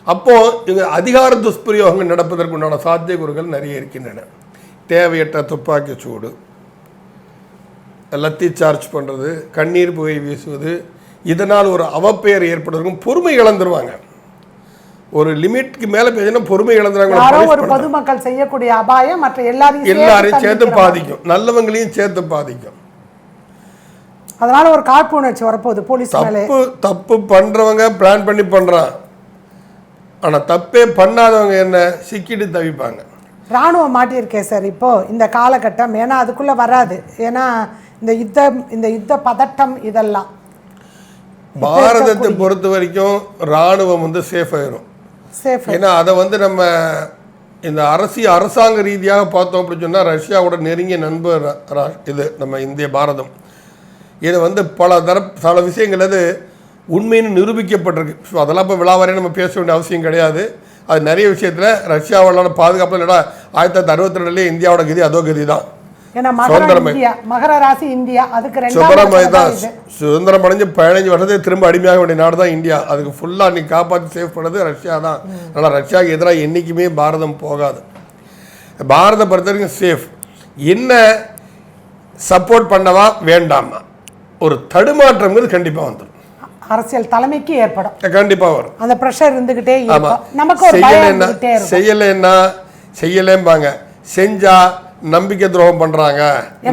அப்போது இவங்க அதிகார துஷ்பிரயோகங்கள் நடப்பதற்கு உண்டான சாத்தியக்கூறுகள் நிறைய இருக்கின்றன. தேவையற்ற துப்பாக்கி சூடு, லத்தி சார்ஜ் பண்ணுறது, கண்ணீர் புகை வீசுவது, இதனால் ஒரு அவப்பெயர் ஏற்படுறதுக்கும் பொறுமை இழந்துருவாங்க. ஒரு லிமிட்க்கு மேலே பேசினா பொறுமை இழந்துறாங்க. ஒரு பொதுமக்கள் செய்யக்கூடிய அபாயம் மற்ற எல்லாரையும் சேர்த்து பாதிக்கும், நல்லவங்களையும் சேர்த்து பாதிக்கும். அதனால ஒரு காழ்ப்புணர்ச்சி வரப்போகுது போலீஸ் மேலே. தப்பு பண்றவங்க பிளான் பண்ணி பண்றான், ஆனா தப்பே பண்ணாதவங்க என்ன சிக்கிட்டு தவிப்பாங்க. ராணுவம் மாட்டியிருக்கேன் சார் இப்போ இந்த காலகட்டம். ஏன்னா அதுக்குள்ள வராது. ஏன்னா இந்த யுத்த பதட்டம் இதெல்லாம் பாரதத்தை பொறுத்த வரைக்கும் ராணுவம் வந்து சேஃப் ஆயிரும். ஏன்னா அதை வந்து நம்ம இந்த அரசாங்க ரீதியாக பார்த்தோம் அப்படின்னு சொன்னால் ரஷ்யாவோட நெருங்கிய நண்பர் இது நம்ம இந்திய பாரதம். இது வந்து பல விஷயங்கள் அது உண்மைன்னு நிரூபிக்கப்பட்டிருக்கு. ஸோ அதெல்லாம் இப்போ விழாவரையும் நம்ம பேச வேண்டிய அவசியம் கிடையாது. அது நிறைய விஷயத்தில் ரஷ்யாவோட பாதுகாப்பு இல்லைனா 1962 இந்தியாவோட கதி அதோ கதி தான். மகர ராசி இந்தியா, அதுக்கு சுதந்திரம் அடைஞ்சு 15 வருஷத்துக்கு திரும்ப அடிமையாக வேண்டிய நாடு தான் இந்தியா. அதுக்கு ஃபுல்லாக நீ காப்பாற்றி சேவ் பண்ணது ரஷ்யா தான். ஆனால் ரஷ்யாவுக்கு எதிராக என்றைக்குமே பாரதம் போகாது. பாரத பொறுத்த வரைக்கும் சேஃப். என்ன சப்போர்ட் பண்ணவா வேண்டாமா ஒரு தடுமாற்றம்ங்கிறது கண்டிப்பாக வந்துடும். அரசியல் தலைமைக்கு ஏற்படும், கண்டிப்பாக வரும். அந்த ப்ரெஷர் இருந்துகிட்டே இருக்கும். நமக்கு ஒரு பயம் இருந்துகிட்டே இருக்கும். செய்யலைன்னா செய்யலேம்பாங்க, செஞ்சா நம்பிக்கை துரோகம் பண்றாங்க.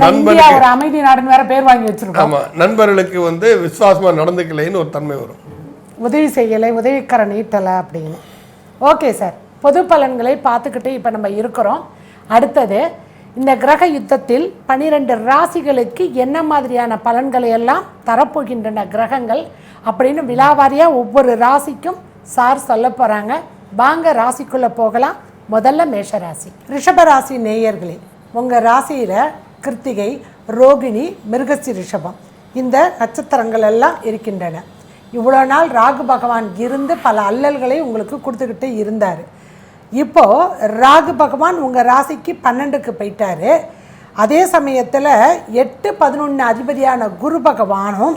நண்பர்களுக்கு ஒரு அமைதி நாடுன்னு வேற பேர் வாங்கி வச்சிருக்கோம். ஆமா, நண்பர்களுக்கு வந்து விசுவாசமா நடந்துக்கலைன்னு ஒரு தன்மை வரும். உதவி செய்யலை, உதவிக்கர நீட்டலை அப்படின்னு. ஓகே சார், பொது பலன்களை பார்த்துக்கிட்டு இப்போ நம்ம இருக்கிறோம். அடுத்தது இந்த கிரக யுத்தத்தில் 12 ராசிகளுக்கு என்ன மாதிரியான பலன்களை எல்லாம் தரப்போகின்றன கிரகங்கள் அப்படின்னு விலாவாரியாக ஒவ்வொரு ராசிக்கும் சார் சொல்ல போகிறாங்க. வாங்க ராசிக்குள்ளே போகலாம். முதல்ல மேஷராசி. ரிஷபராசி நேயர்களே, உங்கள் ராசியில் கிருத்திகை, ரோகிணி, மிருகசி, ரிஷபம் இந்த நட்சத்திரங்கள் எல்லாம் இருக்கின்றன. இவ்வளோ நாள் ராகு பகவான் இருந்து பல அல்லல்களை உங்களுக்கு கொடுத்துக்கிட்டே இருந்தார். இப்போது ராகு பகவான் உங்கள் ராசிக்கு 12க்கு போயிட்டார். அதே சமயத்தில் 8, 11 அதிபதியான குரு பகவானும்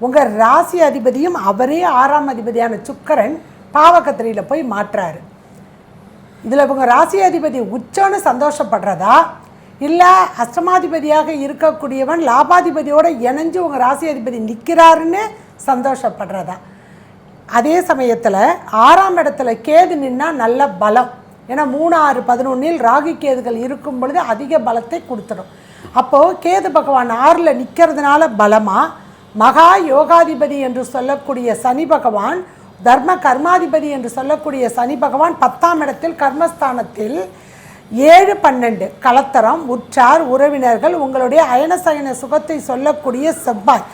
உங்கள் ராசி அதிபதியும் அவரே 6ஆம் அதிபதியான சுக்கிரன் பாவகத்திரியில் போய் மாற்றாரு. இதில் உங்கள் ராசி அதிபதி உச்சம்னு சந்தோஷப்படுறதா, இல்லை அஷ்டமாதிபதியாக இருக்கக்கூடியவன் லாபாதிபதியோடு இணைஞ்சு உங்கள் ராசி அதிபதி நிற்கிறாருன்னு சந்தோஷப்படுறதா? அதே சமயத்தில் 6ஆம் இடத்துல கேது நின்னா நல்ல பலம். ஏன்னா 3, 6, 11 ராகு கேதுகள் இருக்கும் பொழுது அதிக பலத்தை கொடுத்துடும். அப்போது கேது பகவான் 6ல் நிற்கிறதுனால பலமாக, மகா யோகாதிபதி என்று சொல்லக்கூடிய சனி பகவான், தர்ம கர்மாதிபதி என்று சொல்லக்கூடிய சனி பகவான் 10ஆம் இடத்தில் கர்மஸ்தானத்தில் 7, 12 கலத்தரம், உற்றார், உறவினர்கள், உங்களுடைய அயனசயன சுகத்தை சொல்லக்கூடிய செவ்வாய்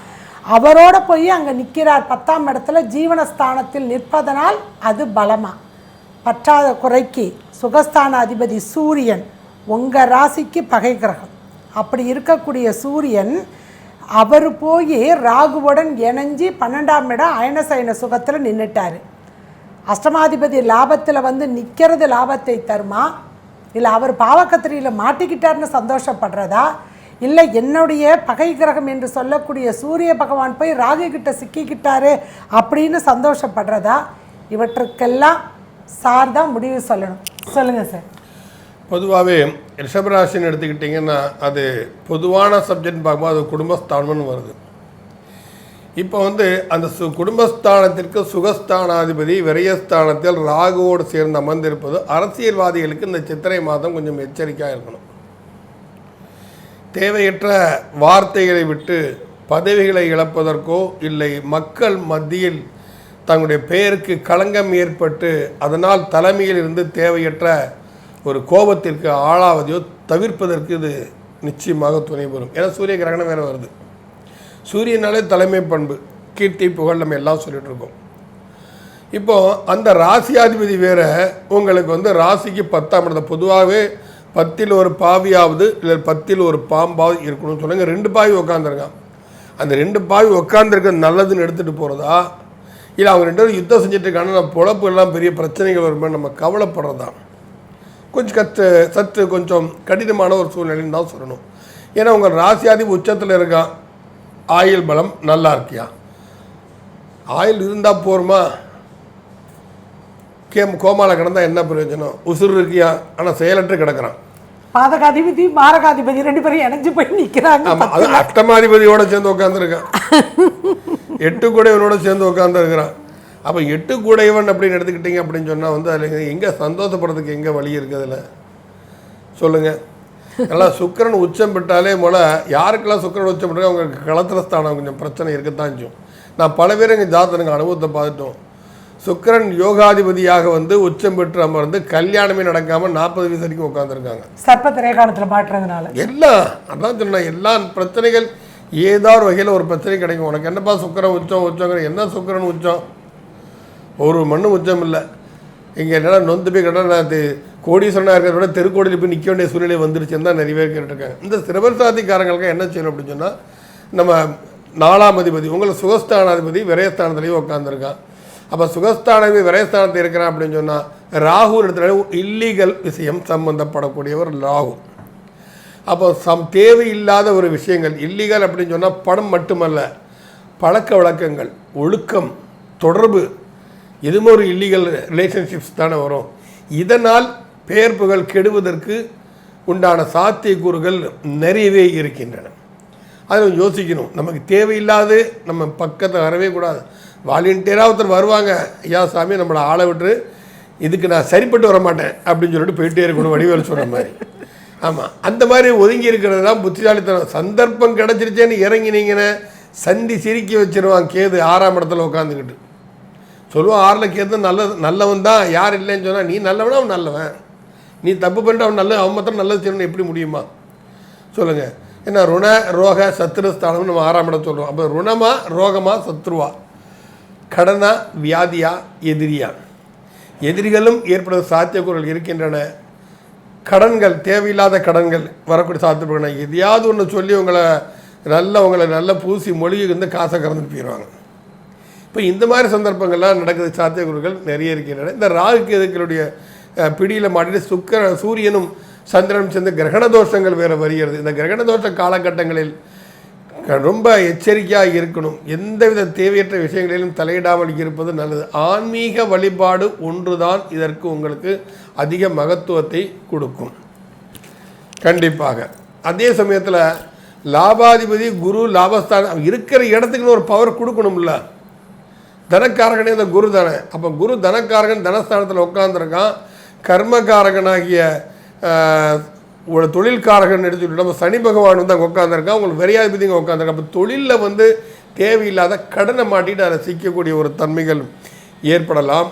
அவரோட போய் அங்கே நிற்கிறார் 10ஆம் இடத்துல ஜீவனஸ்தானத்தில் நிற்பதனால் அது பலமாக. பற்றாத குறைக்கு சுகஸ்தான அதிபதி சூரியன் உங்கள் ராசிக்கு பகை கிரகம். அப்படி இருக்கக்கூடிய சூரியன் அவர் போய் ராகுவுடன் இணைஞ்சி 12ஆம் இடம் அயனசயன சுகத்தில் நின்றுட்டார். அஷ்டமாதிபதி லாபத்தில் வந்து நிற்கிறது லாபத்தை தருமா, இல்லை அவர் பாவக்கத்திரியில் மாட்டிக்கிட்டார்னு சந்தோஷப்படுறதா, இல்லை என்னுடைய பகை கிரகம் என்று சொல்லக்கூடிய சூரிய பகவான் போய் ராகு கிட்ட சிக்கிக்கிட்டாரு அப்படின்னு சந்தோஷப்படுறதா? இவற்றுக்கெல்லாம் சார் தான் முடிவு சொல்லணும். சொல்லுங்கள் சார். பொதுவாகவே ரிஷபராசின்னு எடுத்துக்கிட்டிங்கன்னா அது பொதுவான சப்ஜெக்ட் பார்க்கும்போது அது குடும்பஸ்தானம்னு வருது. இப்போ வந்து அந்த குடும்பஸ்தானத்திற்கு சுகஸ்தானாதிபதி விரயஸ்தானத்தில் ராகுவோடு சேர்ந்து அமர்ந்திருப்பது அரசியல்வாதிகளுக்கு இந்த சித்திரை மாதம் கொஞ்சம் எச்சரிக்கையாக இருக்கணும். தேவையற்ற வார்த்தைகளை விட்டு பதவிகளை இழப்பதற்கோ இல்லை மக்கள் மத்தியில் தங்களுடைய பெயருக்கு களங்கம் ஏற்பட்டு அதனால் தலைமையில் இருந்து தேவையற்ற ஒரு கோபத்திற்கு ஆளாவதையோ தவிர்ப்பதற்கு இது நிச்சயமாக துணை பெறும். ஏன்னா சூரிய கிரகணம் வேறு வருது. சூரியனாலே தலைமை பண்பு, கீர்த்தி, புகழ் நம்ம எல்லாம் சொல்லிட்டு இருக்கோம். இப்போது அந்த ராசியாதிபதி வேறு உங்களுக்கு வந்து ராசிக்கு 10ஆம் இடத்தை பொதுவாகவே 10ல் ஒரு பாவியாவது இல்லை 10ல் ஒரு பாம்பாவது இருக்கணும்னு சொல்லுங்க. 2 பாவி உட்காந்துருக்கான். அந்த 2 பாவி உட்காந்துருக்க நல்லதுன்னு எடுத்துகிட்டு போகிறதா, இல்லை அவங்க 2 பேரும் யுத்தம் செஞ்சுட்டு இருக்காங்க, நம்ம பொழப்பு எல்லாம் பெரிய பிரச்சனைகள் வரும்போது நம்ம கவலைப்படுறதா கொஞ்சம் சற்று கொஞ்சம் கடினமான ஒரு சூழ்நிலைன்னு தான் சொல்லணும். ஏன்னா உங்கள் ராசியாதிபதி உச்சத்தில் இருக்கான். ஆயுள் பலம் நல்லா இருக்கியா? ஆயுள் இருந்தால் போருமா? கோமால கிடந்தா என்ன பிரயோஜனம்? உசுறு இருக்கியா, ஆனால் செயலற்று கிடக்கிறான். பாதகாதிபதி மாரகாதிபதி 2 பேரும் இணைஞ்சு போய் நிற்கிறாங்க. ஆமாம், அது அஷ்டமாதிபதியோட சேர்ந்து உட்காந்துருக்கான். 8 கூடையவனோட சேர்ந்து உட்காந்துருக்கிறான். அப்போ 8 கூடையவன் அப்படின்னு எடுத்துக்கிட்டிங்க அப்படின்னு சொன்னால் வந்து அதில் எங்கே சந்தோஷப்படுறதுக்கு எங்கே வழி இருக்குது? அதில் சொல்லுங்கள். நல்லா சுக்கிரன் உச்சம் பெற்றாலே போல யாருக்கெல்லாம் சுக்கிரன் உச்சம் பெற்றாலும் அவங்களுக்கு களத்திரஸ்தானம் கொஞ்சம் பிரச்சனை இருக்கத்தான் செய்யும். நான் பல பேர் எங்கள் ஜாதகங்க அனுபவத்தை பார்த்துட்டோம். சுக்கிரன் யோகாதிபதியாக வந்து உச்சம் பெற்று அமர்ந்து கல்யாணமே நடக்காமல் 40 வயசு வரைக்கும் உட்காந்துருக்காங்க. சர்ப்பத்திரை காலத்தில் மாற்றுறதுனால எல்லாம் அதான் சொன்னேன். எல்லா பிரச்சனைகள் ஏதாவது வகையில் ஒரு பிரச்சனை கிடைக்கும். உனக்கு என்னப்பா சுக்கிரன் உச்சங்கிற என்ன சுக்கிரன் உச்சம்? ஒரு மண்ணு உச்சம் இல்லை. இங்கே என்னடா நொந்து போய் கேட்டால் நான் கோடீஸ்வரனாக இருக்கிறத விட தெருக்கோடியில் போய் நிற்க வேண்டிய சூழ்நிலை வந்துருச்சுன்னு தான் நிறைய பேர் கேட்டுருக்காங்க. இந்த சிரபசாதிக்காரங்களுக்கு என்ன செய்யணும் அப்படின்னு சொன்னால், நம்ம 4ஆம் அதிபதி உங்களை சுகஸ்தானாதிபதி விரயஸ்தானத்துலேயும் உட்காந்துருக்கான். அப்போ சுகஸ்தானாதிபதி விரயஸ்தானத்தை இருக்கிறான் அப்படின்னு சொன்னால் ராகு இடத்துல இல்லீகல் விஷயம் சம்பந்தப்படக்கூடியவர் ராகு. அப்போ தேவையில்லாத ஒரு விஷயங்கள் இல்லீகல் அப்படின்னு சொன்னால் பணம் மட்டுமல்ல, பழக்க வழக்கங்கள், ஒழுக்கம், தொடர்பு, இதுவும் ஒரு இல்லீகல் ரிலேஷன்ஷிப்ஸ் தானே வரும். இதனால் பெயர் புகழ் கெடுவதற்கு உண்டான சாத்தியக்கூறுகள் நிறையவே இருக்கின்றன. அதில் யோசிக்கணும். நமக்கு தேவையில்லாது நம்ம பக்கத்தில் வரவே கூடாது. வாலண்டியராக ஒருத்தர் வருவாங்க, ஐயா சாமி நம்மளை ஆளை விட்டு இதுக்கு நான் சரிப்பட்டு வர மாட்டேன் அப்படின்னு சொல்லிட்டு போயிட்டே இருக்கணும், வடிவேல் சொல்கிற மாதிரி. ஆமாம், அந்த மாதிரி ஒதுங்கி இருக்கிறது தான் புத்திசாலித்தனம். சந்தர்ப்பம் கிடச்சிருச்சேன்னு இறங்கினீங்கன்னு சந்தி சிரிக்க வச்சிருவான் கேது 6ஆம் இடத்துல உட்காந்துக்கிட்டு. சொல்லுவான் 6ல் கேது நல்லவன் தான், யார் இல்லைன்னு சொன்னால் நீ நல்லவனா அவன் நல்லவன், நீ தப்பு பண்ணிட்டு அவன் மாத்திரம் நல்லது செய்யணும்னு எப்படி முடியுமா சொல்லுங்கள். ஏன்னா ருண ரோக சத்ருஸ்தானம்னு நம்ம 6ஆம் இடம் சொல்கிறோம். அப்போ ருணமா ரோகமா சத்ருவா, கடனா வியாதியா எதிரியா, எதிரிகளும் ஏற்படுற சாத்தியக்கூறுகள் இருக்கின்றன. கடன்கள், தேவையில்லாத கடன்கள் வரக்கூடிய சாத்தியப்படுகின்றன. எதையாவது ஒன்று சொல்லி உங்களை நல்ல பூசி மொழிகை வந்து காசை கறந்துட்டு போயிடுவாங்க. இப்போ இந்த மாதிரி சந்தர்ப்பங்கள்லாம் நடக்குது, சாத்தியக்கூறுகள் நிறைய இருக்கின்றன. இந்த ராகு கேதுக்களுடைய பிடியில் மாட்டிட்டு சூரியனும் சந்திரனும் சேர்ந்து கிரகண தோஷங்கள் வேறு வருகிறது. இந்த கிரகண தோஷ காலகட்டங்களில் ரொம்ப எச்சரிக்கையாக இருக்கணும். எந்தவித தேவையற்ற விஷயங்களிலும் தலையிடாமல் இருப்பது நல்லது. ஆன்மீக வழிபாடு ஒன்றுதான் இதற்கு உங்களுக்கு அதிக மகத்துவத்தை கொடுக்கும் கண்டிப்பாக. அதே சமயத்தில் லாபாதிபதி குரு லாபஸ்தானம் இருக்கிற இடத்துக்குன்னு ஒரு பவர் கொடுக்கணும்ல. தனக்காரகனே இந்த குரு தானே. அப்போ குரு தனக்காரகன் தனஸ்தானத்தில் உட்காந்துருக்கான். கர்மகாரகனாகிய ஒரு தொழில்காரகன் எடுத்துக்கிட்டு நம்ம சனி பகவான் வந்து அங்கே உட்காந்துருக்கான். உங்களுக்கு விரையாதிபதிங்க உட்காந்துருக்கான். அப்போ தொழிலில் வந்து தேவையில்லாத கடனை மாட்டிட்டு அதை சிக்கக்கூடிய ஒரு தன்மைகள் ஏற்படலாம்.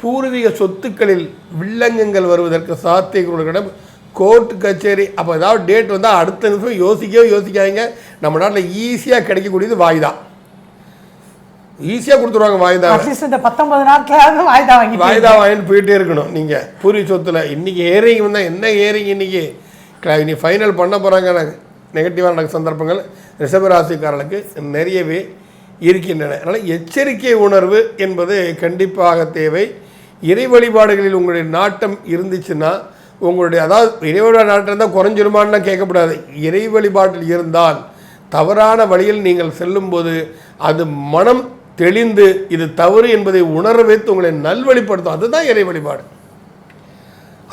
பூர்வீக சொத்துக்களில் வில்லங்கங்கள் வருவதற்கு சாத்தியக்கூறுகளிடம் கோர்ட் கச்சேரி. அப்போ ஏதாவது டேட் வந்தால் அடுத்த நிமிஷம் யோசிக்காதீங்க. நம்ம நாட்டில் ஈஸியாக கிடைக்கக்கூடியது வாய்தா. ஈஸியாக கொடுத்துருவாங்க வாய்தா. 19 நாட்களாவது வாய்தா வாங்கிட்டு போயிட்டே இருக்கணும். நீங்கள் பூர்வீக சொத்தில் இன்றைக்கி ஏறிங் வந்தால் என்ன ஏறிங் இன்னைக்கு ஃபைனல் பண்ண போகிறாங்க. நெகட்டிவான நடக்கும் சந்தர்ப்பங்கள் ரிஷபராசிக்காரர்களுக்கு நிறையவே இருக்கின்றன. அதனால் எச்சரிக்கை உணர்வு என்பது கண்டிப்பாக தேவை. இறை வழிபாடுகளில் உங்களுடைய நாட்டம் இருந்துச்சுன்னா உங்களுடைய, அதாவது இறை வழிபாடு நாட்டம் தான் குறைஞ்சிருமான்னு கேட்கக்கூடாது. இறை வழிபாட்டில் இருந்தால் தவறான வழியில் நீங்கள் செல்லும்போது அது மனம் தெளிந்து இது தவறு என்பதை உணர வைத்து உங்களை நல்வழிப்படுத்தும். அதுதான் இறை வழிபாடு.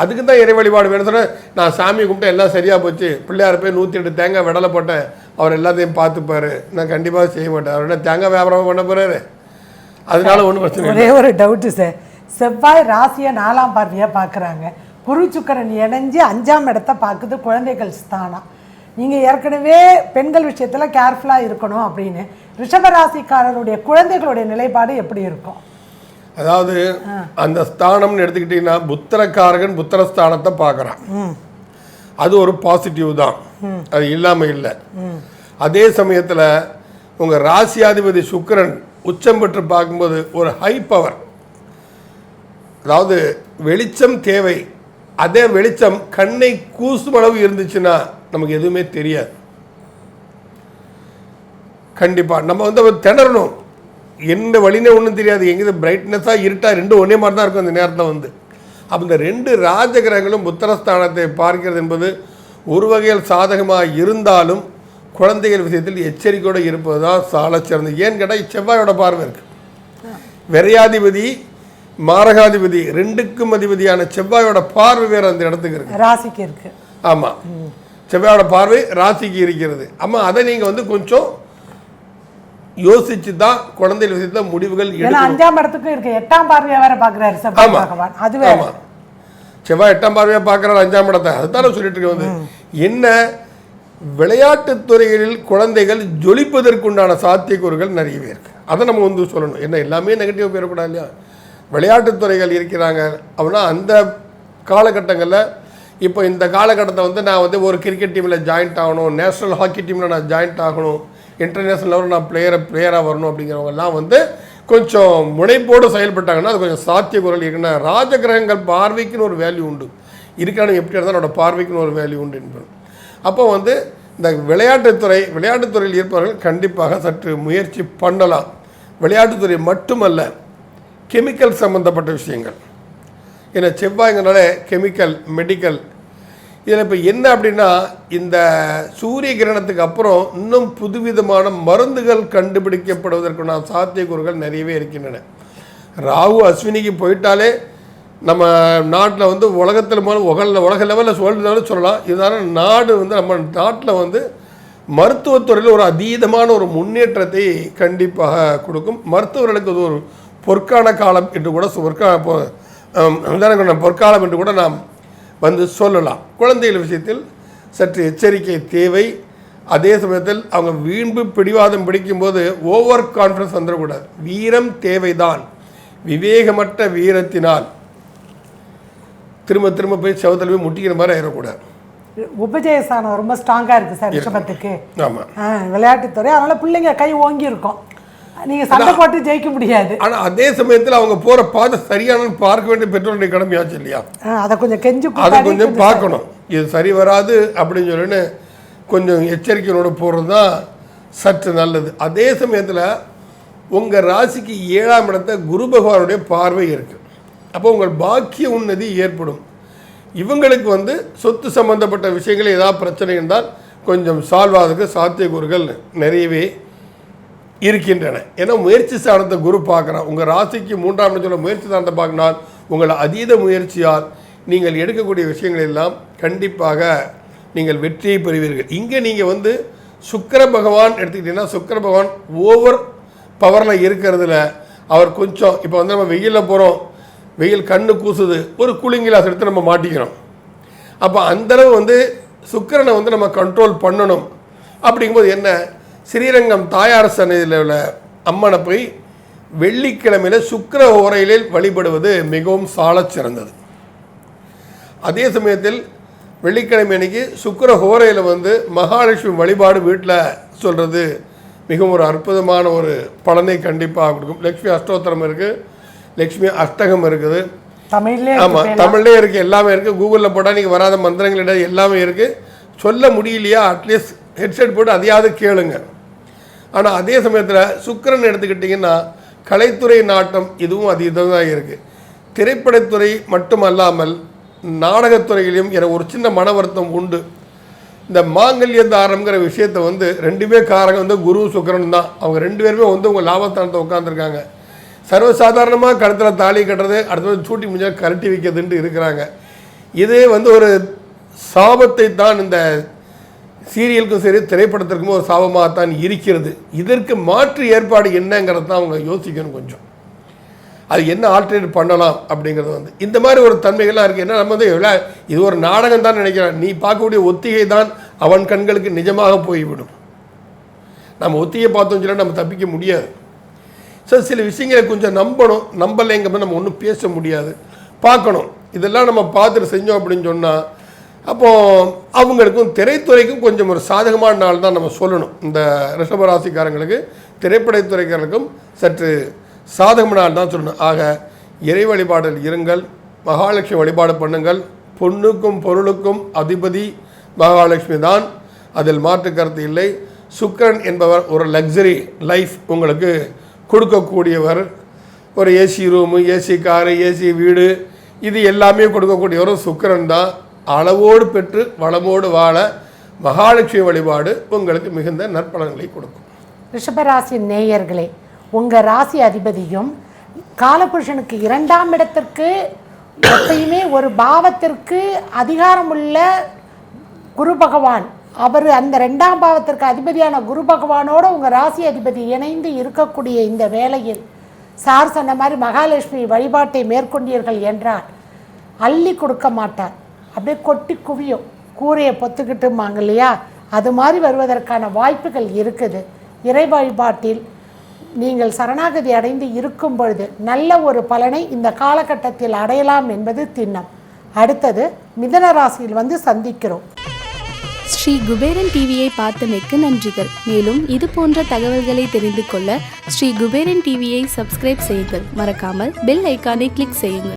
அதுக்கு தான் இறை வழிபாடு வேணும். சொன்னால் நான் சாமி கும்பிட்டு எல்லாம் சரியாக போச்சு, பிள்ளையார் போய் 108 தேங்காய் விடலை போட்டேன், அவர் எல்லாத்தையும் பார்த்துப்பார், நான் கண்டிப்பாக செய்ய மாட்டேன். அவரோட தேங்காய் வியாபாரம் பண்ண போகிறாரு, அதனால ஒன்றும் பிரச்சனை இல்லை. ஒரே ஒரு டவுட்டு சார், செவ்வாய் ராசியை 4ஆம் பார்வையாக பார்க்குறாங்க, குரு சுக்கிரன் இணைஞ்சு 5ஆம் இடத்த பார்க்குது, குழந்தைகள் ஸ்தானம். நீங்கள் ஏற்கனவே பெண்கள் விஷயத்தில் கேர்ஃபுல்லாக இருக்கணும் அப்படின்னு, ரிஷபராசிக்காரருடைய குழந்தைகளுடைய நிலைப்பாடு எப்படி இருக்கும்? அதாவது அந்த ஸ்தானம்னு எடுத்துக்கிட்டிங்கன்னா புத்திரக்காரகன் புத்திரஸ்தானத்தை பார்க்குறான். அது ஒரு பாசிட்டிவ் தான், அது இல்லாமல் இல்லை. அதே சமயத்தில் உங்கள் ராசியாதிபதி சுக்கிரன் உச்சம் பெற்று பார்க்கும்போது ஒரு ஹை பவர், அதாவது வெளிச்சம் தேவை. அதே வெளிச்சம் கண்ணை கூசும் அளவு இருந்துச்சுன்னா நமக்கு எதுவுமே தெரியாது. கண்டிப்பாக நம்ம வந்து திணறணும், எந்த வழினே ஒன்றும் தெரியாது, எங்கே பிரைட்னஸாக இருட்டாக ரெண்டும் ஒன்றே மாதிரி தான் இருக்கும் அந்த நேரத்தில் வந்து. அப்போ இந்த 2 ராஜகிரகங்களும் புத்திரஸ்தானத்தை பார்க்கிறது என்பது ஒரு வகையில் சாதகமாக இருந்தாலும் குழந்தைகள் விஷயத்தில் எச்சரிக்கையோடு இருப்பது தான் சால சிறந்தது. ஏன்னு கேட்டால் செவ்வாயோட பார்வை இருக்குது. விரையாதிபதி மாரகாதிபதி 2க்கும் அதிபதியான செவ்வாயோட பார்வை வேறு அந்த இடத்துக்கு இருக்குது, ராசிக்கு இருக்குது. ஆமாம், செவ்வாயோட பார்வை ராசிக்கு இருக்கிறது. ஆமாம், அதை நீங்கள் வந்து கொஞ்சம் யோசிச்சு தான் குழந்தைகள் விஷயத்தில் முடிவுகள் எடுக்கணும். 5ஆம் இடத்துக்கு இருக்கு, 8ஆம் பார்வையா வேற பார்க்குறாரு செவ்வாய் பகவான். அதுவே ஆமாம், செவ்வாய் 8ஆம் பார்வையாக பார்க்குறாரு 5ஆம் இடத்தை. அதுதான் சொல்லிட்டு இருக்க வந்து என்ன, விளையாட்டுத் துறைகளில் குழந்தைகள் ஜொலிப்பதற்குண்டான சாத்தியக்கூறுகள் நிறையவே இருக்குது. அதை நம்ம வந்து சொல்லணும். என்ன எல்லாமே நெகட்டிவ் போயிடக்கூடாது இல்லையா. விளையாட்டுத் துறைகள் இருக்கிறாங்க அப்படின்னா அந்த காலகட்டங்களில், இப்போ இந்த காலகட்டத்தை வந்து நான் வந்து ஒரு கிரிக்கெட் டீமில் ஜாயின்ட் ஆகணும், நேஷ்னல் ஹாக்கி டீமில் நான் ஜாயின்ட் ஆகணும், இன்டர்நேஷ்னல் லெவலில் நான் பிளேயராக வரணும் அப்படிங்கிறவங்கெல்லாம் வந்து கொஞ்சம் முனைப்போடு செயல்பட்டாங்கன்னா அது கொஞ்சம் சாத்தியக்கூறல் இருக்குன்னா. ராஜகிரகங்கள் பார்வைக்குன்னு ஒரு வேல்யூ உண்டு, இருக்கானு எப்படி இருந்தால் என்னோடய பார்வைக்குன்னு ஒரு வேல்யூ உண்டு என்பது. அப்போ வந்து இந்த விளையாட்டுத்துறையில் இருப்பவர்கள் கண்டிப்பாக சற்று முயற்சி பண்ணலாம். விளையாட்டுத்துறை மட்டுமல்ல, கெமிக்கல் சம்மந்தப்பட்ட விஷயங்கள். ஏன்னா செவ்வாய்ங்கனால கெமிக்கல், மெடிக்கல், இதில் இப்போ என்ன அப்படின்னா இந்த சூரிய கிரகணத்துக்கு அப்புறம் இன்னும் புதுவிதமான மருந்துகள் கண்டுபிடிக்கப்படுவதற்கான சாத்தியக்கூறுகள் நிறையவே இருக்கின்றன. ராகு அஸ்வினிக்கு போயிட்டாலே நம்ம நாட்டில் வந்து உலகத்தில் உலக லெவலில் சொல்லலாம். இதனால் நாடு வந்து நம்ம நாட்டில் வந்து மருத்துவத்துறையில் ஒரு அதீதமான ஒரு முன்னேற்றத்தை கண்டிப்பாக கொடுக்கும். மருத்துவர்களுக்கு அது ஒரு பொற்கால காலம் என்று கூட பொற்காலம் என்று கூட நாம் வந்து சொல்லலாம். குழந்தைகள் விஷயத்தில் சற்று எச்சரிக்கை தேவை. அதே சமயத்தில் அவங்க வீம்பு பிடிவாதம் பிடிக்கும்போது ஓவர் கான்ஃபிடன்ஸ் வந்துடக்கூடாது. வீரம் தேவைதான். விவேகமற்ற வீரத்தினால் திரும்ப திரும்ப போய் செவத்தில் போய் முட்டிக்கிற மாதிரி ஆயிடக்கூடாது. உபஜயஸ்தானம் ரொம்ப ஸ்ட்ராங்காக இருக்குது சார் ரிஷபத்துக்கு. ஆமாம், விளையாட்டுத்துறை. அதனால் பிள்ளைங்க கை ஓங்கி இருக்கும், நீங்கள் சண்டை போட்டு ஜெயிக்க முடியாது. ஆனால் அதே சமயத்தில் அவங்க போகிற பாதை சரியான பார்க்க வேண்டிய பெற்றோருடைய கடமையாச்சு இல்லையா? அதை கொஞ்சம் அதை கொஞ்சம் பார்க்கணும். இது சரி வராது அப்படின்னு சொல்லின்னு கொஞ்சம் எச்சரிக்கையோடு போகிறது தான் சற்று நல்லது. அதே சமயத்தில் உங்கள் ராசிக்கு 7ஆம் இடத்த குரு பகவானுடைய பார்வை இருக்குது. அப்போ உங்கள் பாக்கிய உன்னதி ஏற்படும். இவங்களுக்கு வந்து சொத்து சம்பந்தப்பட்ட விஷயங்கள் ஏதாவது பிரச்சனை இருந்தால் கொஞ்சம் சால்வ் ஆகிறதுக்கு சாத்தியக்கூறுகள் நிறையவே இருக்கின்றன. ஏன்னா முயற்சி ஸ்தானத்தை குரு பார்க்குறான். உங்கள் ராசிக்கு 3ஆம் இடத்துல முயற்சி ஸ்தானத்தை பார்க்கினால் உங்கள் அதீத முயற்சியால் நீங்கள் எடுக்கக்கூடிய விஷயங்கள் எல்லாம் கண்டிப்பாக நீங்கள் வெற்றியை பெறுவீர்கள். இங்கே நீங்கள் வந்து சுக்கிர பகவான் எடுத்துக்கிட்டிங்கன்னா சுக்கிர பகவான் ஓவர் பவரில் இருக்கிறதுல அவர் கொஞ்சம் இப்போ வந்து நம்ம வெயிலில் போகிறோம், வெயில் கண்ணு கூசுது, ஒரு கூலிங் கிளாஸ் எடுத்து நம்ம மாட்டிக்கிறோம். அப்போ அந்தளவு வந்து சுக்கிரனை வந்து நம்ம கண்ட்ரோல் பண்ணணும். அப்படிங்கும்போது என்ன, ஸ்ரீரங்கம் தாயார் சன்னதியில் உள்ள அம்மனை போய் வெள்ளிக்கிழமையில் சுக்கிர ஓரையிலில் வழிபடுவது மிகவும் சாலச் சிறந்தது. அதே சமயத்தில் வெள்ளிக்கிழமை அன்னைக்கு சுக்கிர ஹோரையில் வந்து மகாலட்சுமி வழிபாடு வீட்டில் சொல்கிறது மிகவும் ஒரு அற்புதமான ஒரு பலனை கண்டிப்பாக கொடுக்கும். லக்ஷ்மி அஷ்டோத்திரம் இருக்குது, லக்ஷ்மி அஷ்டகம் இருக்குது, ஆமாம் தமிழ்லேயே இருக்குது, எல்லாமே இருக்குது. கூகுளில் போட்டால் நீங்கள் வராத மந்திரங்கள் எல்லாமே இருக்குது. சொல்ல முடியலையா அட்லீஸ்ட் ஹெட்செட் போட்டு அதையாவது கேளுங்க. ஆனால் அதே சமயத்தில் சுக்கிரன் எடுத்துக்கிட்டிங்கன்னா கலைத்துறை நாட்டம் இதுவும் அதீதமாக இருக்குது. திரைப்படத்துறை மட்டும் அல்லாமல் நாடகத்துறையிலையும் எனக்கு ஒரு சின்ன மன வருத்தம் உண்டு. இந்த மாங்கல்ய தாரம்ங்கிற விஷயத்தை வந்து ரெண்டுமே காரகம் வந்து குரு சுக்கிரன் தான். அவங்க ரெண்டு பேருமே வந்து உங்கள் லாபஸ்தானத்தை உட்காந்துருக்காங்க. சர்வசாதாரணமாக கழுத்தில் தாலி கட்டுறது, அடுத்தது சூட்டி முடிஞ்சால் கரட்டி வைக்கிறதுன்ட்டு இருக்கிறாங்க. இதே வந்து ஒரு சாபத்தை தான் இந்த சீரியலுக்கும் சரி திரைப்படத்திற்கும் ஒரு சாபமாகத்தான் இருக்கிறது. இதற்கு மாற்று ஏற்பாடு என்னங்கிறது தான் அவங்க யோசிக்கணும். கொஞ்சம் அது என்ன ஆல்டர்னேட் பண்ணலாம் அப்படிங்கிறது வந்து இந்த மாதிரி ஒரு தன்மைகள்லாம் இருக்குது. ஏன்னா நம்ம வந்து இது ஒரு நாடகம் தான் நினைக்கிறேன். நீ பார்க்கக்கூடிய ஒத்திகை தான் அவன் கண்களுக்கு நிஜமாக போய்விடும். நம்ம ஒத்திகை பார்த்தோம் சொல்ல நம்ம தப்பிக்க முடியாது. ஸோ சில விஷயங்களை கொஞ்சம் நம்பணும். நம்பலைங்க நம்ம ஒன்றும் பேச முடியாது, பார்க்கணும். இதெல்லாம் நம்ம பார்த்துட்டு செஞ்சோம் அப்படின்னு சொன்னால் அப்போது அவங்களுக்கும் திரைத்துறைக்கும் கொஞ்சம் ஒரு சாதகமான நாள் தான் நம்ம சொல்லணும். இந்த ரிஷபராசிக்காரங்களுக்கு திரைப்படத்துறைக்காரர்களுக்கும் சற்று சாதகமான நாள் தான் சொல்லணும். ஆக இறை வழிபாடில் இருங்கள், மகாலட்சுமி வழிபாடு பண்ணுங்கள். பொண்ணுக்கும் பொருளுக்கும் அதிபதி மகாலட்சுமி தான், அதில் மாற்று கருத்து இல்லை. சுக்கிரன் என்பவர் ஒரு லக்ஸரி லைஃப் உங்களுக்கு கொடுக்கக்கூடியவர். ஒரு AC room, AC car, AC வீடு, இது எல்லாமே கொடுக்கக்கூடியவரும் சுக்கிரன் தான். அளவோடு பெற்று வளமோடு வாழ மகாலட்சுமி வழிபாடு உங்களுக்கு மிகுந்த நற்பலன்களை கொடுக்கும். ரிஷபராசி நேயர்களே, உங்கள் ராசி அதிபதியும் காலபுருஷனுக்கு 2ஆம் இடத்திற்கு எப்பயுமே ஒரு பாவத்திற்கு அதிகாரமுள்ள குரு பகவான், அவர் அந்த 2ஆம் பாவத்திற்கு அதிபதியான குரு பகவானோட உங்கள் ராசி அதிபதி இணைந்து இருக்கக்கூடிய இந்த வேளையில் சார் சொன்ன மாதிரி மகாலட்சுமி வழிபாட்டை மேற்கொண்டீர்கள் என்றால் அள்ளி கொடுக்க மாட்டார், அப்படியே கொட்டி குவியும். கூரையை பொத்துக்கிட்டுமாங்க இல்லையா, அது மாதிரி வருவதற்கான வாய்ப்புகள் இருக்குது. இறை வழிபாட்டில் நீங்கள் சரணாகதி அடைந்து இருக்கும் பொழுது நல்ல ஒரு பலனை இந்த காலகட்டத்தில் அடையலாம் என்பது திண்ணம். அடுத்தது மிதுன ராசியில் வந்து சந்திக்கிறோம். ஸ்ரீ குபேரன் டிவியை பார்த்தமைக்கு நன்றிகள். மேலும் இது போன்ற தகவல்களை தெரிந்து கொள்ள ஸ்ரீ குபேரன் டிவியை சப்ஸ்கிரைப் செய்யுங்கள். மறக்காமல் பெல் ஐக்கானை கிளிக் செய்யுங்கள்.